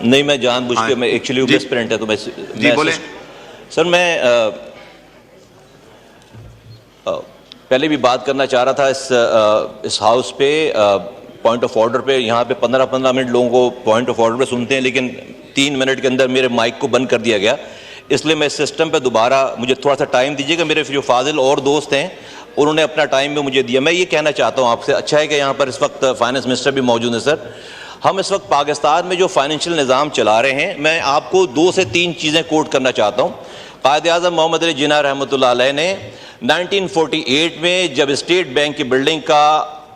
نہیں میں جان بوجھ کے میں ایکچولی بیسٹ فرینڈ ہے تو میں جی بولیں سر. میں پہلے بھی بات کرنا چاہ رہا تھا اس ہاؤس پہ پوائنٹ آف آرڈر پہ. یہاں پہ 15 منٹ لوگوں کو پوائنٹ آف آرڈر پہ سنتے ہیں لیکن 3 منٹ کے اندر میرے مائک کو بند کر دیا گیا. اس لیے میں اس سسٹم پہ دوبارہ مجھے تھوڑا سا ٹائم دیجیے گا. میرے جو فاضل اور دوست ہیں انہوں نے اپنا ٹائم بھی مجھے دیا. میں یہ کہنا چاہتا ہوں آپ سے, اچھا ہے کہ یہاں پر اس وقت فائنانس منسٹر بھی موجود ہیں. سر ہم اس وقت پاکستان میں جو فائنینشیل نظام چلا رہے ہیں, میں آپ کو 2 سے 3 چیزیں کوٹ کرنا چاہتا ہوں. قائد اعظم محمد علی جناح رحمۃ اللہ علیہ نے 1948 میں جب اسٹیٹ بینک کی بلڈنگ کا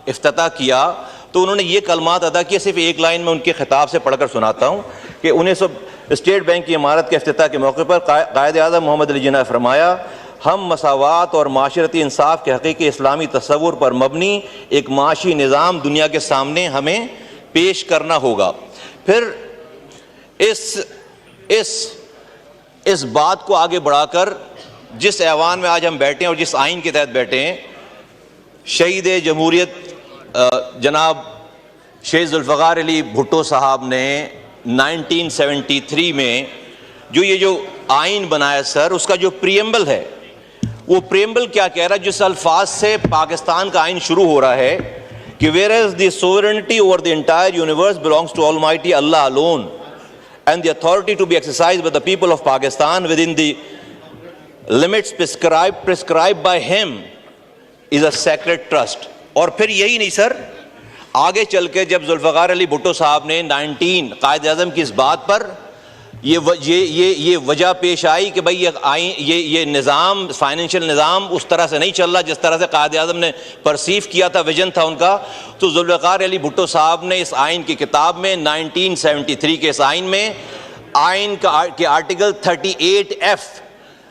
افتتاح کیا تو انہوں نے یہ کلمات ادا کیے. صرف ایک لائن میں ان کے خطاب سے پڑھ کر سناتا ہوں کہ 1900 اسٹیٹ بینک کی عمارت کے افتتاح کے موقع پر قائد اعظم محمد علی جناح نے فرمایا, ہم مساوات اور معاشرتی انصاف کے حقیقی اسلامی تصور پر مبنی ایک معاشی نظام دنیا کے سامنے ہمیں پیش کرنا ہوگا. پھر اس بات کو آگے بڑھا کر جس ایوان میں آج ہم بیٹھے ہیں اور جس آئین کے تحت بیٹھے ہیں, شہید جمہوریت جناب شہید ذوالفقار علی بھٹو صاحب نے 1973 میں جو آئین بنایا سر, اس کا جو پریمبل ہے وہ پریمبل کیا کہہ رہا ہے, جس الفاظ سے پاکستان کا آئین شروع ہو رہا ہے کہ whereas the sovereignty over the entire universe belongs to Almighty Allah alone and the authority to be exercised by the people of Pakistan within the limits prescribed by him is a sacred trust. اور پھر یہی نہیں سر, آگے چل کے جب ذوالفقار علی بھٹو صاحب نے 19 قائد اعظم کی اس بات پر یہ وجہ پیش آئی کہ بھائی یہ نظام فائنینشیل نظام اس طرح سے نہیں چل رہا جس طرح سے قائد اعظم نے پرسیو کیا تھا, ویژن تھا ان کا, تو ذوالفقار علی بھٹو صاحب نے اس آئین کی کتاب میں 1973 کے اس آئین میں آئین کے آرٹیکل 38F,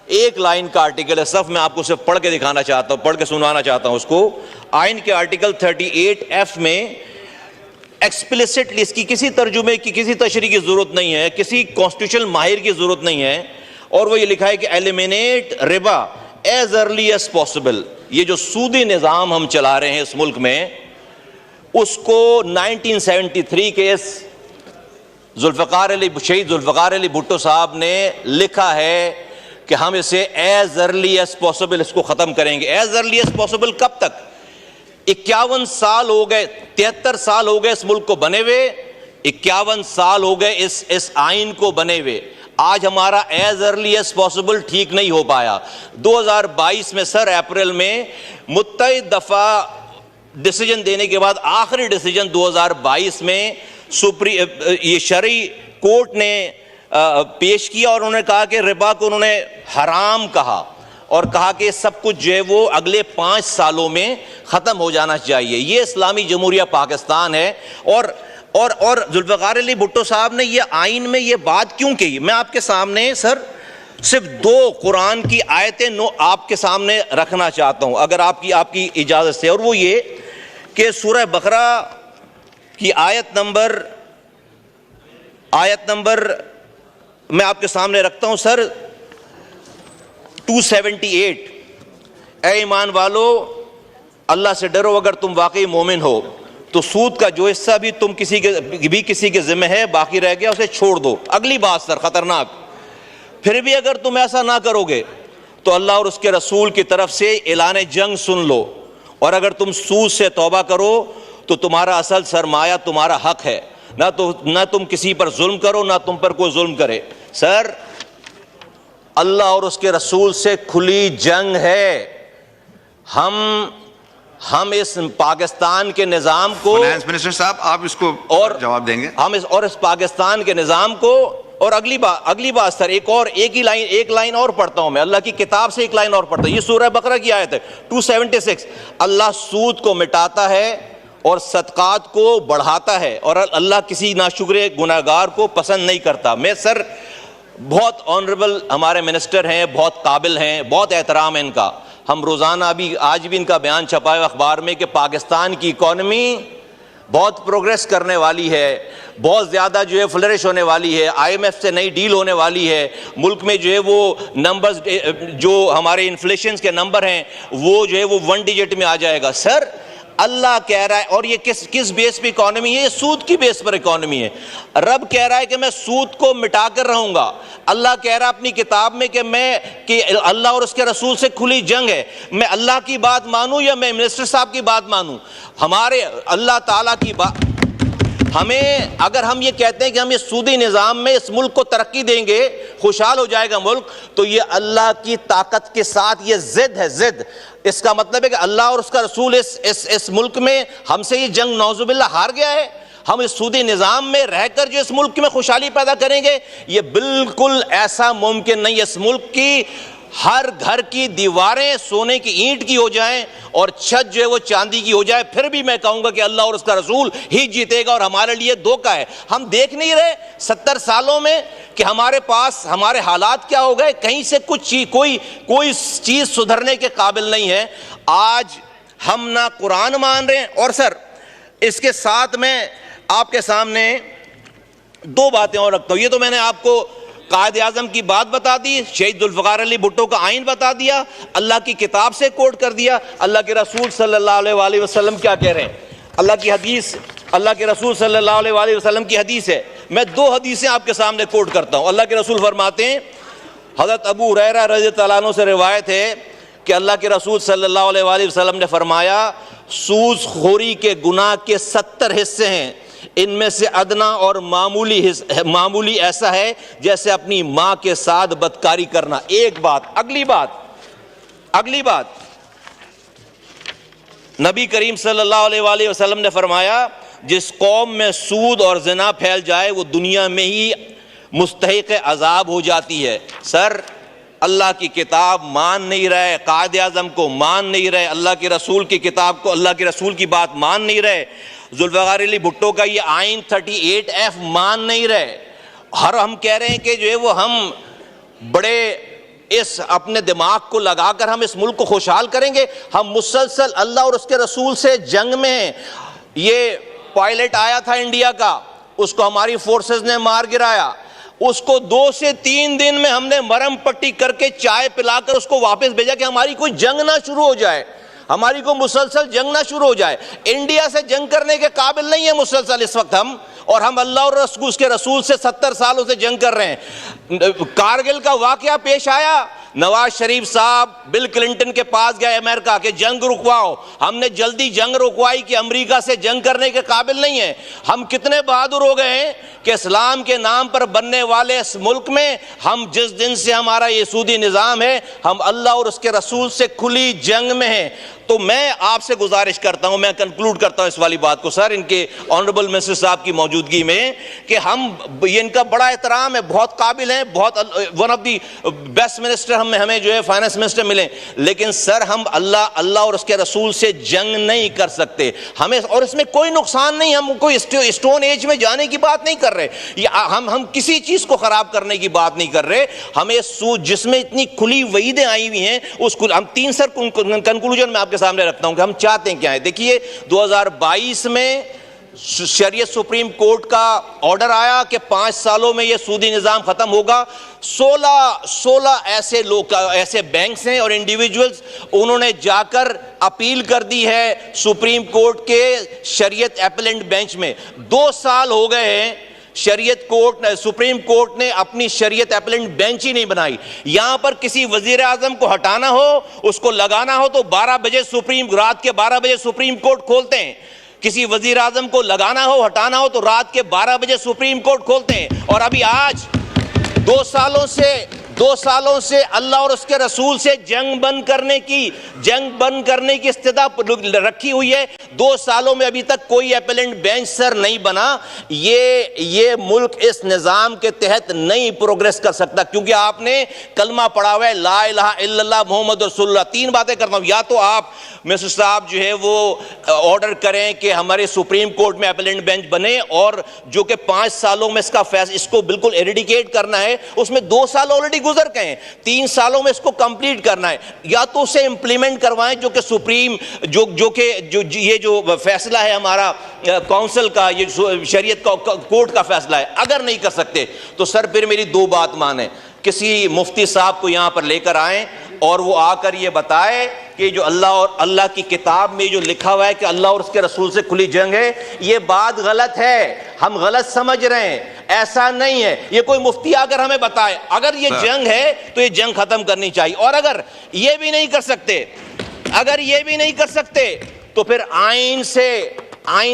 ایک لائن کا آرٹیکل ہے, صرف میں آپ کو صرف پڑھ کے دکھانا چاہتا ہوں, پڑھ کے سنوانا چاہتا ہوں اس کو. آئین کے آرٹیکل 38F میں ایکسپلیسٹلی, اس کی کسی ترجمے کی کسی تشریح کی ضرورت نہیں ہے, کسی کانسٹیٹیوشنل ماہر کی ضرورت نہیں ہے, اور وہ یہ لکھا ہے کہ ایلیمینیٹ ربا ایز ارلی ایز پاسبل. یہ جو سودی نظام ہم چلا رہے ہیں اس ملک میں, اس کو 1973 کے اس شہید ذوالفقار علی بھٹو صاحب نے لکھا ہے کہ ہم اسے ایز ارلی ایز پاسبل اس کو ختم کریں گے. ایز ارلی ایز پاسبل کب تک؟ 51 سال ہو گئے, 73 سال ہو گئے اس ملک کو بنے ہوئے, 51 سال ہو گئے اس آئین کو بنے ہوئے. آج ہمارا ایز ارلی ایز پاسبل ٹھیک نہیں ہو پایا. 2022 میں سر اپریل میں متعدد دفعہ ڈیسیجن دینے کے بعد آخری ڈیسیجن 2022 میں یہ شرعی کورٹ نے پیش کیا, اور انہوں نے کہا کہ ربا کو انہوں نے حرام کہا, اور کہا کہ سب کچھ جو ہے وہ اگلے 5 سالوں میں ختم ہو جانا چاہیے. یہ اسلامی جمہوریہ پاکستان ہے. اور ذوالفقار علی بھٹو صاحب نے یہ آئین میں یہ بات کیوں کہی, میں آپ کے سامنے سر صرف 2 قرآن کی آیتیں آپ کے سامنے رکھنا چاہتا ہوں اگر آپ کی اجازت سے, اور وہ یہ کہ سورہ بقرہ کی آیت نمبر میں آپ کے سامنے رکھتا ہوں سر 278. اے ایمان والو, اللہ سے ڈرو اگر تم واقعی مومن ہو, تو سود کا جو حصہ بھی تم کسی کے ذمہ ہے باقی رہ گیا اسے چھوڑ دو. اگلی بات سر خطرناک, پھر بھی اگر تم ایسا نہ کرو گے تو اللہ اور اس کے رسول کی طرف سے اعلان جنگ سن لو, اور اگر تم سود سے توبہ کرو تو تمہارا اصل سرمایہ تمہارا حق ہے, نہ تم کسی پر ظلم کرو نہ تم پر کوئی ظلم کرے. سر اللہ اور اس کے رسول سے کھلی جنگ ہے. ہم اس پاکستان کے نظام کو, فائنانس منسٹر صاحب آپ اس کو جواب دیں گے, ہم اس پاکستان کے نظام کو, اور اگلی بات سر ایک لائن اور پڑھتا ہوں میں, اللہ کی کتاب سے ایک لائن اور پڑھتا ہوں. یہ سورہ بقرہ کی آیت ہے 276. اللہ سود کو مٹاتا ہے اور صدقات کو بڑھاتا ہے, اور اللہ کسی ناشکر گناہگار کو پسند نہیں کرتا. میں سر بہت آنریبل ہمارے منسٹر ہیں, بہت قابل ہیں, بہت احترام ہے ان کا. ہم روزانہ آج بھی ان کا بیان چھپا ہے اخبار میں کہ پاکستان کی اکانومی بہت پروگریس کرنے والی ہے, بہت زیادہ جو ہے فلرش ہونے والی ہے, IMF سے نئی ڈیل ہونے والی ہے. ملک میں جو ہے وہ نمبرز جو ہمارے انفلیشنز کے نمبر ہیں وہ جو ہے وہ 1 ڈیجٹ میں آ جائے گا. سر اللہ کہہ رہا ہے، اور یہ کس بیس پہ اکانومی ہے؟ یہ سود کی بیس پر اکانومی ہے۔ رب کہہ رہا ہے کہ میں سود کو مٹا کر رہوں گا۔ اللہ کہہ رہا ہے اپنی کتاب میں کہ اللہ اور اس کے رسول سے کھلی جنگ ہے، میں اللہ کی بات مانوں یا میں منسٹر صاحب کی بات مانوں؟ ہمارے اللہ تعالیٰ کی بات، ہمیں اگر ہم یہ کہتے ہیں کہ ہم اس سودی نظام میں اس ملک کو ترقی دیں گے، خوشحال ہو جائے گا ملک، تو یہ اللہ کی طاقت کے ساتھ یہ ضد ہے، ضد۔ اس کا مطلب ہے کہ اللہ اور اس کا رسول اس ملک میں ہم سے یہ جنگ نعوذ باللہ ہار گیا ہے۔ ہم اس سودی نظام میں رہ کر جو اس ملک میں خوشحالی پیدا کریں گے، یہ بالکل ایسا ممکن نہیں۔ اس ملک کی ہر گھر کی دیواریں سونے کی اینٹ کی ہو جائیں اور چھت جو ہے وہ چاندی کی ہو جائے، پھر بھی میں کہوں گا کہ اللہ اور اس کا رسول ہی جیتے گا، اور ہمارے لیے دھوکہ ہے۔ ہم دیکھ نہیں رہے 70 سالوں میں کہ ہمارے پاس ہمارے حالات کیا ہو گئے؟ کہیں سے کوئی چیز سدھرنے کے قابل نہیں ہے۔ آج ہم نہ قرآن مان رہے ہیں، اور سر اس کے ساتھ میں آپ کے سامنے دو باتیں اور رکھتا ہوں۔ یہ تو میں نے آپ کو قائد اعظم کی بات بتا دی، شہید ذوالفقار علی بھٹو کا آئین بتا دیا، اللہ کی کتاب سے کوٹ کر دیا، اللہ کے رسول صلی اللہ علیہ وآلہ وسلم کیا کہہ رہے ہیں، اللہ کی حدیث، اللہ کے رسول صلی اللہ علیہ وآلہ وسلم کی حدیث ہے۔ میں 2 حدیثیں آپ کے سامنے کوٹ کرتا ہوں۔ اللہ کے رسول فرماتے ہیں، حضرت ابو ہریرہ رضی اللہ عنہ سے روایت ہے کہ اللہ کے رسول صلی اللہ علیہ وآلہ وسلم نے فرمایا، سود خوری کے گناہ کے 70 حصے ہیں، ان میں سے ادنا اور معمولی ایسا ہے جیسے اپنی ماں کے ساتھ بدکاری کرنا۔ ایک بات۔ اگلی بات نبی کریم صلی اللہ علیہ وآلہ وسلم نے فرمایا، جس قوم میں سود اور زنا پھیل جائے وہ دنیا میں ہی مستحق عذاب ہو جاتی ہے۔ سر اللہ کی کتاب مان نہیں رہے، قائد اعظم کو مان نہیں رہے، اللہ کے رسول کی کتاب کو، اللہ کے رسول کی بات مان نہیں رہے، ذوالفقار علی بھٹو کا یہ آئین 38F مان نہیں رہے، ہم کہہ رہے ہیں کہ جو ہے وہ ہم بڑے اس اپنے دماغ کو لگا کر ہم اس ملک کو خوشحال کریں گے۔ ہم مسلسل اللہ اور اس کے رسول سے جنگ میں ہیں۔ یہ پائلٹ آیا تھا انڈیا کا، اس کو ہماری فورسز نے مار گرایا، اس کو 2 سے 3 دن میں ہم نے مرم پٹی کر کے چائے پلا کر اس کو واپس بھیجا کہ ہماری کوئی جنگ نہ شروع ہو جائے، ہماری کو مسلسل جنگ نہ شروع ہو جائے۔ انڈیا سے جنگ کرنے کے قابل نہیں ہے مسلسل اس وقت ہم، اور ہم اللہ اور اس کے رسول سے 70 سالوں سے جنگ کر رہے ہیں۔ کارگل کا واقعہ پیش آیا، نواز شریف صاحب بل کلنٹن کے پاس گئے امریکہ کہ جنگ رکواؤ، ہم نے جلدی جنگ رکوائی کہ امریکہ سے جنگ کرنے کے قابل نہیں ہے۔ ہم کتنے بہادر ہو گئے ہیں کہ اسلام کے نام پر بننے والے اس ملک میں ہم جس دن سے ہمارا یہ سودی نظام ہے، ہم اللہ اور اس کے رسول سے کھلی جنگ میں ہیں۔ تو میں آپ سے گزارش کرتا ہوں، میں کنکلوڈ کرتا ہوں اس والی بات کو سر، ان کے آنریبل منسٹر صاحب کی موجودگی میں، کہ یہ ان کا بڑا احترام ہے، بہت قابل ہیں، بہت one of the best minister ہمیں جو ہے فائنانس منسٹر ملیں، لیکن سر ہم اللہ اور اس کے رسول سے جنگ نہیں کر سکتے ہمیں، اور اس میں کوئی نقصان نہیں، ہم کوئی اسٹون ایج میں جانے کی بات نہیں کر رہے، ہم کسی چیز کو خراب کرنے کی بات نہیں کر رہے، ہمیں سود جس میں اتنی کھلی وعیدیں آئی ہوئی ہیں، اس کو ہم 3 سر کنکلوژن میں آپ کے سامنے رکھتا ہوں کہ ہم چاہتے ہیں کیا ہے۔ دیکھیے 2022 میں شریعت سپریم کورٹ کا آرڈر آیا کہ 5 سالوں میں یہ سودی نظام ختم ہوگا۔ 16 ایسے لوگ، ایسے بینکس ہیں اور انڈیویجولز، انہوں نے جا کر اپیل کر دی ہے سپریم کورٹ کے شریعت اپیلنٹ بینچ میں۔ 2 سال ہو گئے ہیں، سپریم کورٹ نے اپنی شریعت اپیلنٹ بینچ ہی نہیں بنائی۔ یہاں پر کسی وزیر اعظم کو ہٹانا ہو، اس کو لگانا ہو تو رات کے 12 بجے سپریم کورٹ کھولتے ہیں، کسی وزیر اعظم کو لگانا ہو ہٹانا ہو تو رات کے 12 بجے سپریم کورٹ کھولتے ہیں۔ اور ابھی آج 2 سالوں سے اللہ اور اس کے رسول سے جنگ بند کرنے کی استدعا رکھی ہوئی ہے۔ 2 سالوں میں ابھی تک کوئی اپیلنٹ بینچ سر نہیں بنا۔ یہ ملک اس نظام کے تحت نہیں پروگریس کر سکتا، کیونکہ آپ نے کلمہ پڑھا ہوا ہے لا الہ الا اللہ محمد رسول اللہ۔ 3 باتیں کرتا ہوں، یا تو آپ مسٹر صاحب جو ہے وہ آرڈر کریں کہ ہمارے سپریم کورٹ میں اپیلنٹ بینچ بنے، اور جو کہ 5 سالوں میں اس کو بالکل ایریڈیکیٹ کرنا ہے، اس میں 2 سال آلریڈی گزر گئے ہیں، 3 سالوں میں اس کو کمپلیٹ کرنا ہے، یا تو اسے امپلیمنٹ کروائیں جو کہ سپریم یہ جو فیصلہ ہے ہمارا کونسل کا، یہ شریعت کورٹ کا فیصلہ ہے۔ اگر نہیں کر سکتے تو سر پھر میری 2 بات مانیں، کسی مفتی صاحب کو یہاں پر لے کر آئیں اور وہ آ کر یہ بتائے کہ جو اللہ اور اللہ کی کتاب میں جو لکھا ہوا ہے کہ اللہ اور اس کے رسول سے کھلی جنگ ہے، یہ بات غلط ہے، ہم غلط سمجھ رہے ہیں، ایسا نہیں ہے۔ یہ کوئی مفتی اگر ہمیں بتائے اگر یہ جنگ ہے تو یہ جنگ ختم کرنی چاہیے، اور اگر یہ بھی نہیں کر سکتے، اگر یہ بھی نہیں کر سکتے تو پھر آئین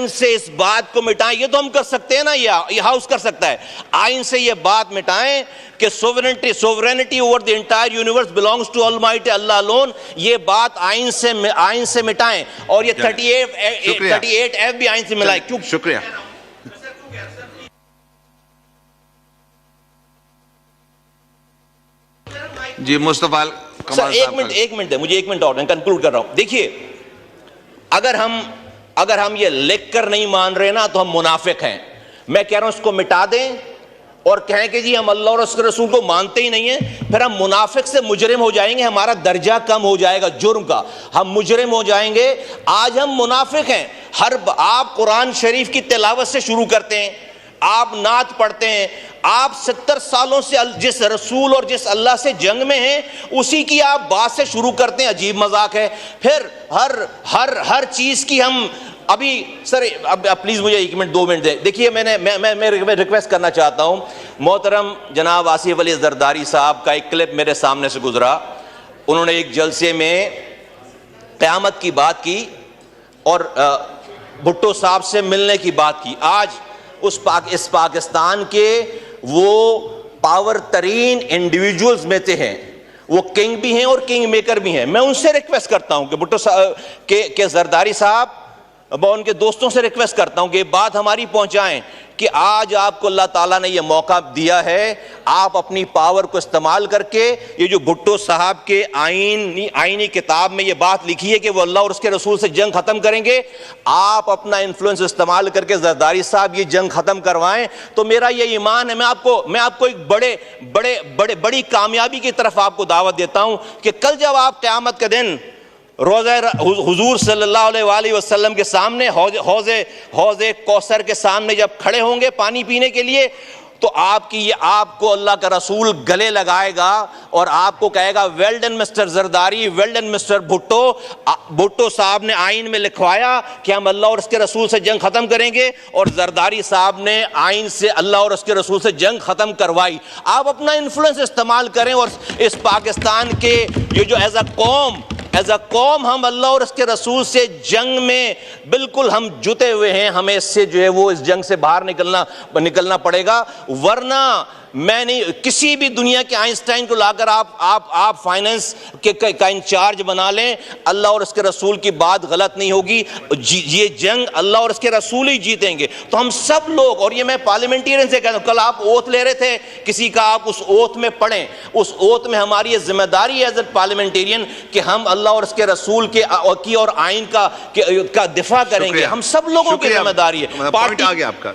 سے اس بات کو مٹائیں۔ یہ تو ہم کر سکتے ہیں نا، یہ ہاؤس کر سکتا ہے، آئین سے یہ بات مٹائیں کہ sovereignty over the entire universe belongs to Almighty Allah alone، یہ بات آئین سے مٹائیں، اور یہ 38F بھی آئین سے ملائیں۔ شکریہ۔ جی مصطفیٰ سر ایک منٹ ہے، مجھے 1 منٹ اور کنکلوڈ کر رہا ہوں۔ دیکھیے، اگر ہم یہ لکھ کر نہیں مان رہے نا تو ہم منافق ہیں۔ میں کہہ رہا ہوں اس کو مٹا دیں اور کہیں کہ جی ہم اللہ اور اس کے رسول کو مانتے ہی نہیں ہیں، پھر ہم منافق سے مجرم ہو جائیں گے، ہمارا درجہ کم ہو جائے گا جرم کا، ہم مجرم ہو جائیں گے۔ آج ہم منافق ہیں۔ آپ قرآن شریف کی تلاوت سے شروع کرتے ہیں، آپ نعت پڑھتے ہیں، آپ 70 سالوں سے جس رسول اور جس اللہ سے جنگ میں ہیں اسی کی آپ بات سے شروع کرتے ہیں، عجیب مذاق ہے۔ پھر ہر چیز کی ہم ابھی سر اب پلیز مجھے 1 منٹ 2 منٹ دیں۔ دیکھیے میں ریکویسٹ کرنا چاہتا ہوں، محترم جناب آصف علی زرداری صاحب کا ایک کلپ میرے سامنے سے گزرا، انہوں نے ایک جلسے میں قیامت کی بات کی اور بھٹو صاحب سے ملنے کی بات کی۔ آج اس پاکستان کے وہ پاور ترین انڈیویجولز میں سے ہیں، وہ کنگ بھی ہیں اور کنگ میکر بھی ہیں۔ میں ان سے ریکویسٹ کرتا ہوں کہ بھٹو صاحب کہ زرداری صاحب، میں ان کے دوستوں سے ریکویسٹ کرتا ہوں کہ یہ بات ہماری پہنچائیں کہ آج آپ کو اللہ تعالیٰ نے یہ موقع دیا ہے، آپ اپنی پاور کو استعمال کر کے یہ جو بھٹو صاحب کے آئینی کتاب میں یہ بات لکھی ہے کہ وہ اللہ اور اس کے رسول سے جنگ ختم کریں گے، آپ اپنا انفلوئنس استعمال کر کے زرداری صاحب یہ جنگ ختم کروائیں۔ تو میرا یہ ایمان ہے، میں آپ کو ایک بڑی کامیابی کی طرف آپ کو دعوت دیتا ہوں کہ کل جب آپ قیامت کے دن روزہ حضور صلی اللہ علیہ وآلہ وسلم کے سامنے حوض کوثر کے سامنے جب کھڑے ہوں گے پانی پینے کے لیے، تو آپ کو اللہ کا رسول گلے لگائے گا اور آپ کو کہے گا well done mister Zardari, well done mister Bhutto صاحب نے آئین میں لکھوایا کہ ہم اللہ اور اس کے رسول سے جنگ ختم کریں گے، اور زرداری صاحب نے آئین سے اللہ اور اس کے رسول سے جنگ ختم کروائی۔ آپ اپنا انفلوئنس استعمال کریں اور اس پاکستان کے یہ جو ایز اے قوم ہم اللہ اور اس کے رسول سے جنگ میں بالکل ہم جتے ہوئے ہیں، ہمیں اس سے جو ہے وہ اس جنگ سے باہر نکلنا پڑے گا، ورنہ میں نہیں کسی بھی دنیا کے آئنسٹائن کو لا کر آپ فائنینس کا انچارج بنا لیں، اللہ اور اس کے رسول کی بات غلط نہیں ہوگی، یہ جنگ اللہ اور اس کے رسول ہی جیتیں گے۔ تو ہم سب لوگ، اور یہ میں پارلیمنٹیرین سے کہتا ہوں، کل آپ اوتھ لے رہے تھے کسی کا، آپ اس اوتھ میں پڑھیں، اس اوتھ میں ہماری یہ ذمہ داری ہے ایز اے پارلیمنٹیرین کہ ہم اللہ اور اس کے رسول کی اور آئین کا دفاع کریں گے، ہم سب لوگوں کی ذمہ داری ہے۔ پوائنٹ آ گیا آپ کا،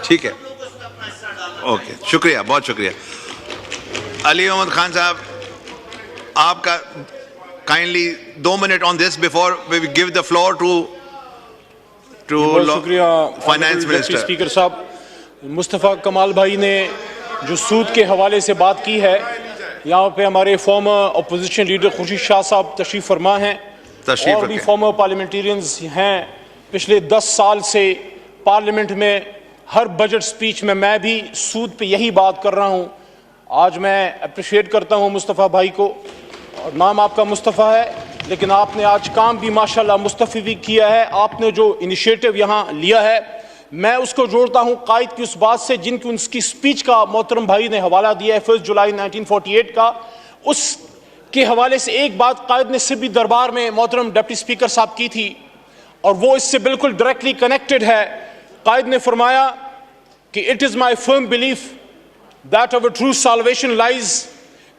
ٹھیک ہے، اوکے، شکریہ، بہت شکریہ۔ علی محمد خان صاحب، آپ کا kindly 2 minute on this before we give the floor to finance minister. Speaker صاحب، مصطفیٰ کمال بھائی نے جو سود کے حوالے سے بات کی ہے، یہاں پہ ہمارے farmer opposition leader Khurshid Shah صاحب تشریف فرما ہیں، اور بھی فارمر پارلیمنٹیرینز ہیں۔ پچھلے 10 سال سے پارلیمنٹ میں ہر بجٹ سپیچ میں بھی سود پہ یہی بات کر رہا ہوں۔ آج میں اپریشیٹ کرتا ہوں مصطفیٰ بھائی کو، اور نام آپ کا مصطفیٰ ہے، لیکن آپ نے آج کام بھی ماشاءاللہ مصطفی بھی کیا ہے۔ آپ نے جو انیشیٹو یہاں لیا ہے، میں اس کو جوڑتا ہوں قائد کی اس بات سے جن کی اس کی سپیچ کا محترم بھائی نے حوالہ دیا ہے 1 جولائی 1948 کا، اس کے حوالے سے ایک بات قائد نے سبھی دربار میں محترم ڈپٹی اسپیکر صاحب کی تھی، اور وہ اس سے بالکل ڈائریکٹلی کنیکٹڈ ہے۔ قائد نے فرمایا کہ "It is my firm belief that our true salvation lies